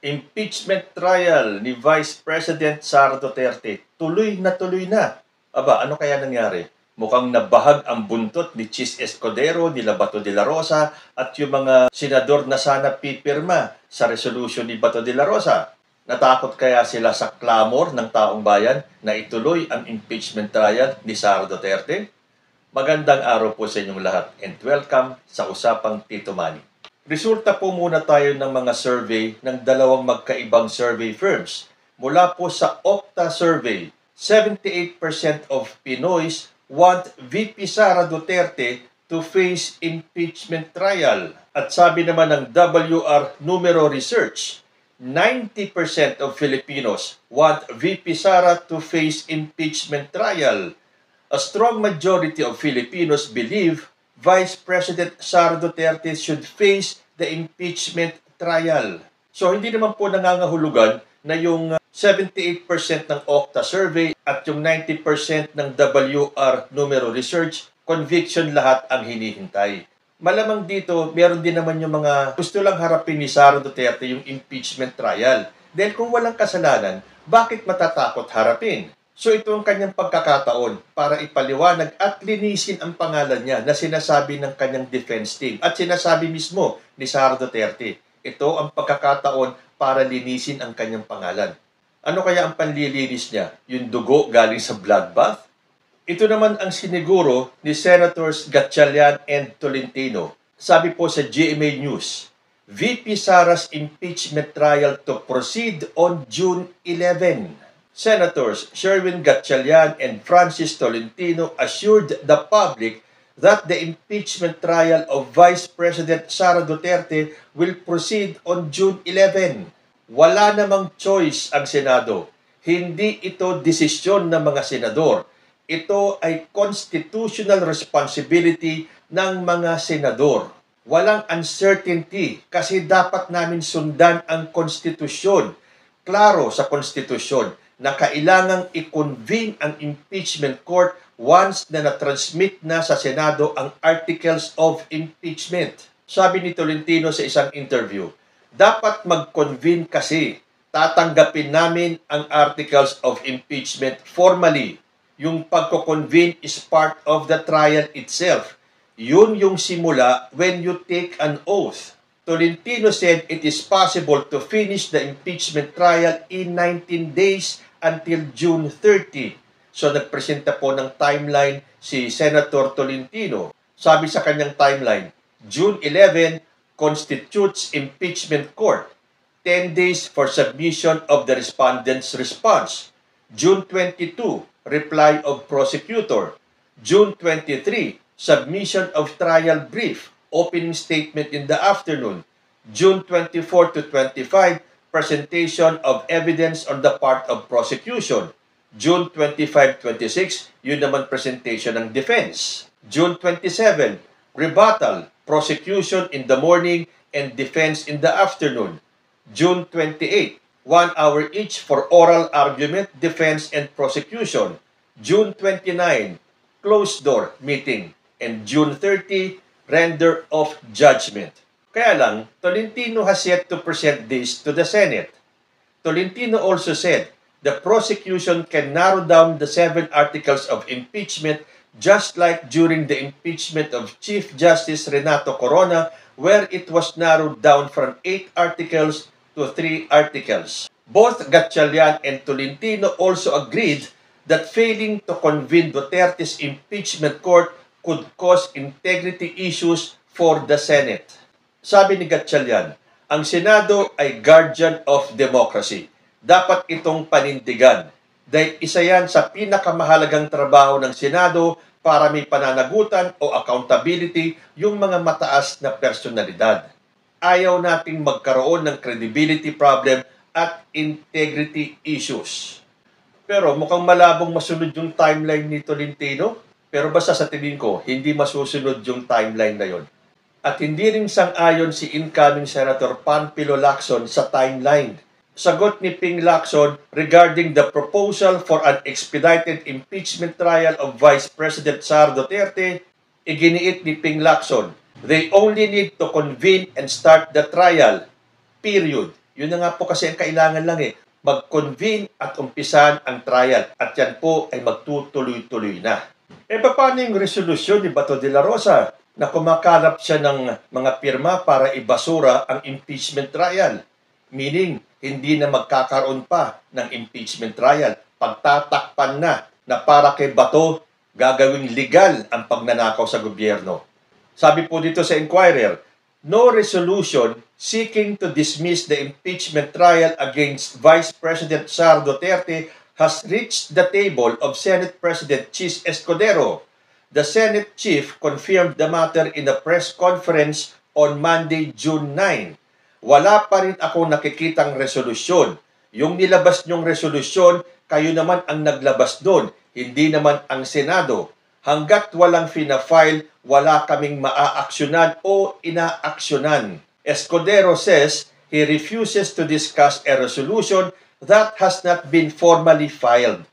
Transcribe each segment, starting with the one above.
Impeachment trial ni Vice President Sara Duterte. Tuloy na tuloy na. Aba, ano kaya nangyari? Mukhang nabahag ang buntot ni Chis Escudero, ni Bato de la Rosa at yung mga senador na sana pipirma sa resolution ni Bato de la Rosa. Natakot kaya sila sa clamor ng taong bayan na ituloy ang impeachment trial ni Sara Duterte? Magandang araw po sa inyong lahat and welcome sa Usapang Tito Manny. Resulta po muna tayo ng mga survey ng dalawang magkaibang survey firms. Mula po sa Okta survey, 78% of Pinoys want VP Sara Duterte to face impeachment trial. At sabi naman ng WR Numero Research, 90% of Filipinos want VP Sara to face impeachment trial. A strong majority of Filipinos believe Vice President Sara Duterte should face the impeachment trial. So hindi naman po nangangahulugan na yung 78% ng Okta survey at yung 90% ng WR Numero Research, conviction lahat ang hinihintay. Malamang dito, meron din naman yung mga gusto lang harapin ni Sara Duterte yung impeachment trial. Dahil kung walang kasalanan, bakit matatakot harapin? So ito ang kanyang pagkakataon para ipaliwanag at linisin ang pangalan niya na sinasabi ng kanyang defense team at sinasabi mismo ni Sara Duterte. Ito ang pagkakataon para linisin ang kanyang pangalan. Ano kaya ang panlilinis niya? Yung dugo galing sa bloodbath? Ito naman ang siniguro ni Senators Gatchalian and Tolentino. Sabi po sa GMA News, VP Sara's impeachment trial to proceed on June 11. Senators Sherwin Gatchalian and Francis Tolentino assured the public that the impeachment trial of Vice President Sara Duterte will proceed on June 11. Wala namang choice ang Senado. Hindi ito desisyon ng mga senador. Ito ay constitutional responsibility ng mga senador. Walang uncertainty kasi dapat namin sundan ang konstitusyon. Klaro sa konstitusyon na kailangang i-convene ang impeachment court once na na-transmit na sa Senado ang articles of impeachment. Sabi ni Tolentino sa isang interview, dapat mag-convene kasi tatanggapin namin ang articles of impeachment formally. Yung pagko-convene is part of the trial itself. Yun yung simula when you take an oath. Tolentino said it is possible to finish the impeachment trial in 19 days until June 30. So nagpresenta po ng timeline si Senator Tolentino. Sabi sa kanyang timeline, June 11 constitutes impeachment court. 10 days for submission of the respondent's response. June 22, reply of prosecutor. June 23, submission of trial brief. Opening statement in the afternoon. June 24 to 25, presentation of evidence on the part of prosecution. June 25-26, yun naman presentation ng defense. June 27, rebuttal, prosecution in the morning and defense in the afternoon. June 28, 1 hour each for oral argument, defense and prosecution. June 29, closed door meeting. And June 30, render of judgment. Kaya lang, Tolentino has yet to present this to the Senate. Tolentino also said the prosecution can narrow down the 7 articles of impeachment just like during the impeachment of Chief Justice Renato Corona where it was narrowed down from 8 articles to 3 articles. Both Gatchalian and Tolentino also agreed that failing to convene Duterte's impeachment court could cause integrity issues for the Senate. Sabi ni Gatchalian, ang Senado ay guardian of democracy. Dapat itong panindigan dahil isa yan sa pinakamahalagang trabaho ng Senado para may pananagutan o accountability yung mga mataas na personalidad. Ayaw nating magkaroon ng credibility problem at integrity issues. Pero mukhang malabong masunod yung timeline ni Tolentino. Pero basta sa tingin ko, hindi masusunod yung timeline na yon. At hindi rin sang-ayon si incoming Senator Panfilo Lacson sa timeline. Sagot ni Ping Lacson regarding the proposal for an expedited impeachment trial of Vice President Sara Duterte, iginiit ni Ping Lacson, they only need to convene and start the trial, period. Yun na nga po kasi ang kailangan lang mag-convene at umpisan ang trial. At yan po ay magtutuloy-tuloy na. Paano yung resolusyon ni Bato de la Rosa na kumakalap siya ng mga pirma para ibasura ang impeachment trial? Meaning, hindi na magkakaroon pa ng impeachment trial. Pagtatakpan na para kay Bato, gagawing legal ang pagnanakaw sa gobyerno. Sabi po dito sa Inquirer, no resolution seeking to dismiss the impeachment trial against Vice President Sara Duterte has reached the table of Senate President Chis Escudero. The Senate chief confirmed the matter in a press conference on Monday, June 9. Wala pa rin ako nakikitang resolusyon. Yung nilabas niyong resolusyon, kayo naman ang naglabas doon, hindi naman ang Senado. Hanggat walang fina-file, wala kaming maaaksyonan o inaaksyonan. Escudero says he refuses to discuss a resolution that has not been formally filed.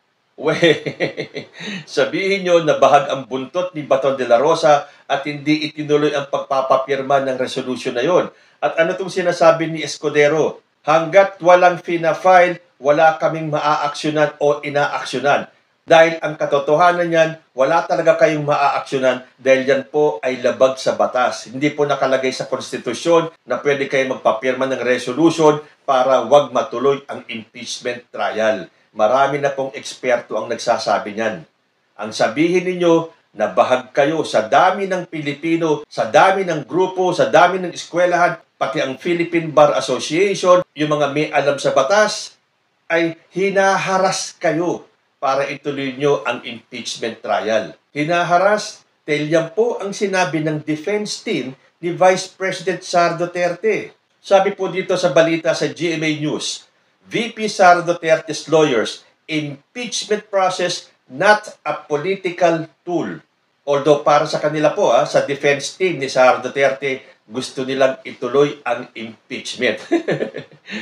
Sabihin nyo na bahag ang buntot ni Bato de la Rosa at hindi itinuloy ang pagpapapirma ng resolution na yon. At ano itong sinasabi ni Escudero? Hanggat walang fina-file, wala kaming maaaksyonan o inaaksyonan. Dahil ang katotohanan niyan, wala talaga kayong maaaksyonan dahil yan po ay labag sa batas. Hindi po nakalagay sa konstitusyon na pwede kayo magpapirma ng resolution para wag matuloy ang impeachment trial. Marami na pong eksperto ang nagsasabi niyan. Ang sabihin ninyo na bahag kayo sa dami ng Pilipino, sa dami ng grupo, sa dami ng eskwelahan, pati ang Philippine Bar Association, yung mga may alam sa batas, ay hinaharas kayo para ituloy nyo ang impeachment trial. Hinaharas dahil yan po ang sinabi ng defense team ni Vice President Sara Duterte. Sabi po dito sa balita sa GMA News, VP Sara Duterte's lawyers, impeachment process not a political tool. Although para sa kanila po, sa defense team ni Sara Duterte, gusto nilang ituloy ang impeachment.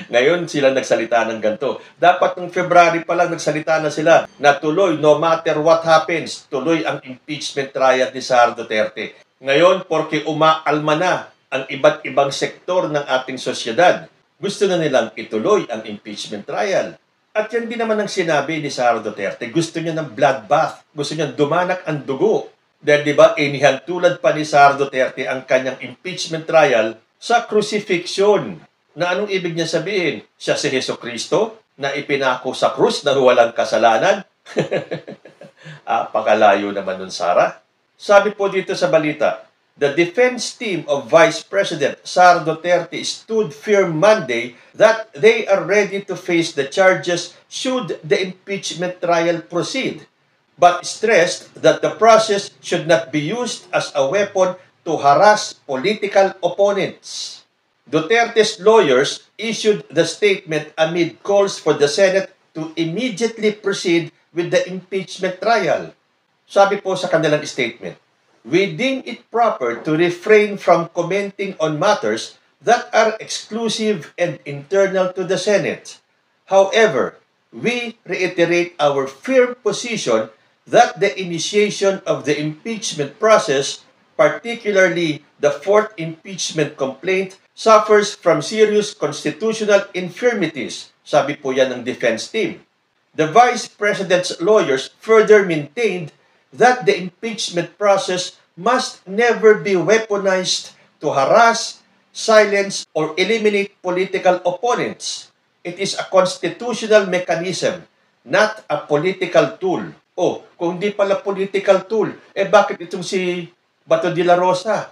Ngayon sila nagsalita ng ganito. Dapat ng February pa lang nagsalita na sila na tuloy, no matter what happens, tuloy ang impeachment trial ni Sara Duterte. Ngayon, porque umaalma na ang iba't ibang sektor ng ating sosyedad, gusto na nilang ituloy ang impeachment trial. At yan din naman ang sinabi ni Sara Duterte. Gusto niya ng bloodbath. Gusto niya dumanak ang dugo. Dahil diba, inihantulad pa ni Sara Duterte ang kanyang impeachment trial sa crucifixion. Na anong ibig niya sabihin? Siya si Jesucristo na ipinako sa krus na walang kasalanan? Pakalayo naman nun, Sara. Sabi po dito sa balita, the defense team of Vice President Sara Duterte stood firm Monday that they are ready to face the charges should the impeachment trial proceed, but stressed that the process should not be used as a weapon to harass political opponents. Duterte's lawyers issued the statement amid calls for the Senate to immediately proceed with the impeachment trial. Sabi po sa kanilang statement, we deem it proper to refrain from commenting on matters that are exclusive and internal to the Senate. However, we reiterate our firm position that the initiation of the impeachment process, particularly the fourth impeachment complaint, suffers from serious constitutional infirmities, sabi po yan ng defense team. The Vice President's lawyers further maintained that the impeachment process must never be weaponized to harass, silence, or eliminate political opponents. It is a constitutional mechanism, not a political tool. Kung di pala political tool, bakit itong si Bato de la Rosa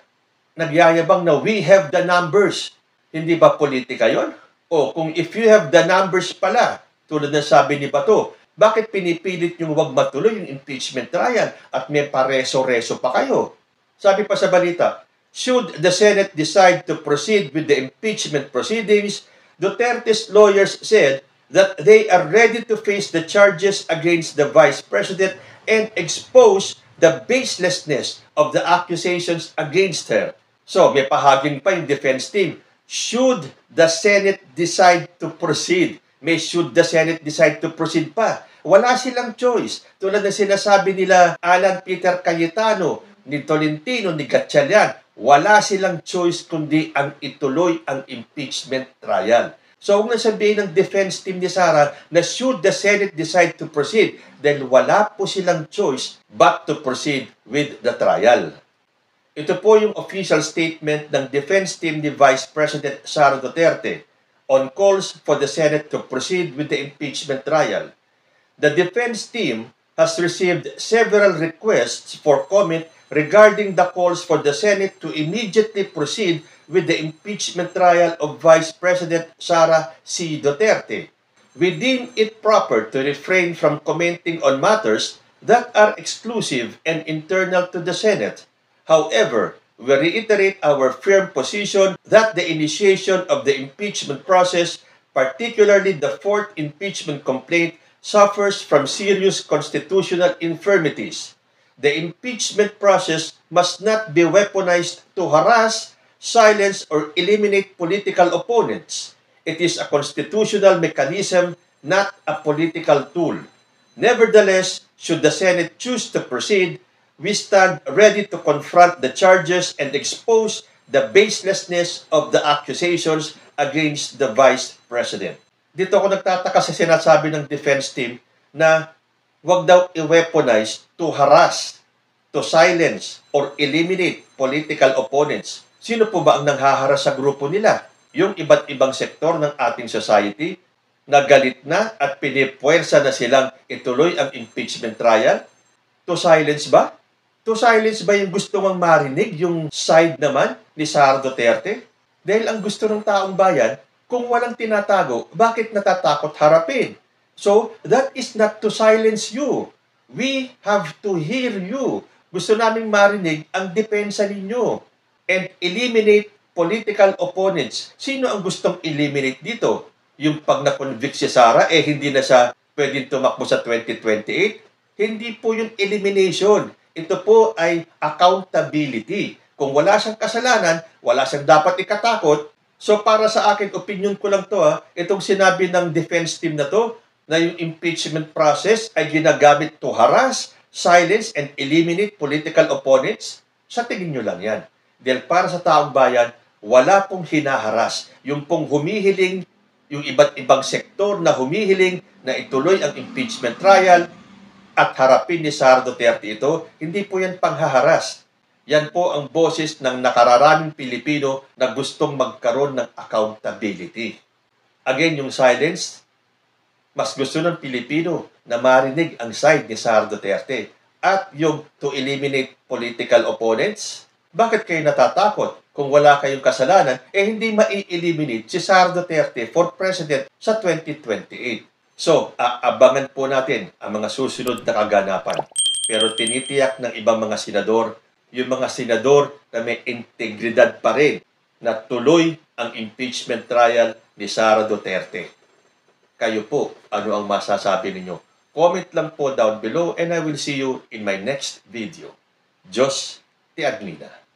nagyayabang na we have the numbers? Hindi ba politika yon? Kung if you have the numbers pala, tulad ng sabi ni Bato, bakit pinipilit nyo wag matuloy yung impeachment trial at may pareso-reso pa kayo? Sabi pa sa balita, should the Senate decide to proceed with the impeachment proceedings, Duterte's lawyers said that they are ready to face the charges against the Vice President and expose the baselessness of the accusations against her. So, may pahaging pa yung defense team. Should the Senate decide to proceed? May should the Senate decide to proceed pa? Wala silang choice. Tulad ng sinasabi nila Alan Peter Cayetano, ni Tolentino, ni Gatchalian, wala silang choice kundi ang ituloy ang impeachment trial. So, huwag na sabihin ng defense team ni Sara na should the Senate decide to proceed, then wala po silang choice but to proceed with the trial. Ito po yung official statement ng defense team ni Vice President Sara Duterte on calls for the Senate to proceed with the impeachment trial. The defense team has received several requests for comment regarding the calls for the Senate to immediately proceed with the impeachment trial of Vice President Sara C. Duterte. We deem it proper to refrain from commenting on matters that are exclusive and internal to the Senate. However, we reiterate our firm position that the initiation of the impeachment process, particularly the fourth impeachment complaint, suffers from serious constitutional infirmities. The impeachment process must not be weaponized to harass, silence, or eliminate political opponents. It is a constitutional mechanism, not a political tool. Nevertheless, should the Senate choose to proceed, we stand ready to confront the charges and expose the baselessness of the accusations against the Vice President. Dito ako nagtataka sa sinasabi ng defense team na wag daw i-weaponize to harass, to silence, or eliminate political opponents. Sino po ba ang nanghaharas sa grupo nila? Yung iba't ibang sektor ng ating society na galit na at pinipuwersa na silang ituloy ang impeachment trial? To silence ba? To silence ba yung gusto mong marinig, yung side naman ni Sara Duterte? Dahil ang gusto ng taong bayan, kung walang tinatago, bakit natatakot harapin? So, that is not to silence you. We have to hear you. Gusto naming marinig ang depensa ninyo. And eliminate political opponents. Sino ang gustong eliminate dito? Yung pag na-convict si Sara, hindi na siya pwedeng tumakbo sa 2028? Hindi po yung elimination. Ito po ay accountability. Kung wala siyang kasalanan, wala siyang dapat ikatakot. So para sa akin, opinion ko lang to itong sinabi ng defense team na to, na yung impeachment process ay ginagamit to harass, silence, and eliminate political opponents, sa tingin nyo lang yan. Dahil para sa taong bayan, wala pong hinaharas. Yung pong humihiling, yung iba't ibang sektor na humihiling na ituloy ang impeachment trial, at harapin ni Sara Duterte ito, hindi po yan panghaharas. Yan po ang boses ng nakararaming Pilipino na gustong magkaroon ng accountability. Again, yung silence, mas gusto ng Pilipino na marinig ang side ni Sara Duterte. At yung to eliminate political opponents, bakit kayo natatakot? Kung wala kayong kasalanan, hindi mai-eliminate si Sara Duterte for President sa 2028. So, aabangan po natin ang mga susunod na kaganapan. Pero tinitiyak ng ibang mga senador, yung mga senador na may integridad pa rin na tuloy ang impeachment trial ni Sara Duterte. Kayo po, ano ang masasabi ninyo? Comment lang po down below and I will see you in my next video. Diyos ti Agnina.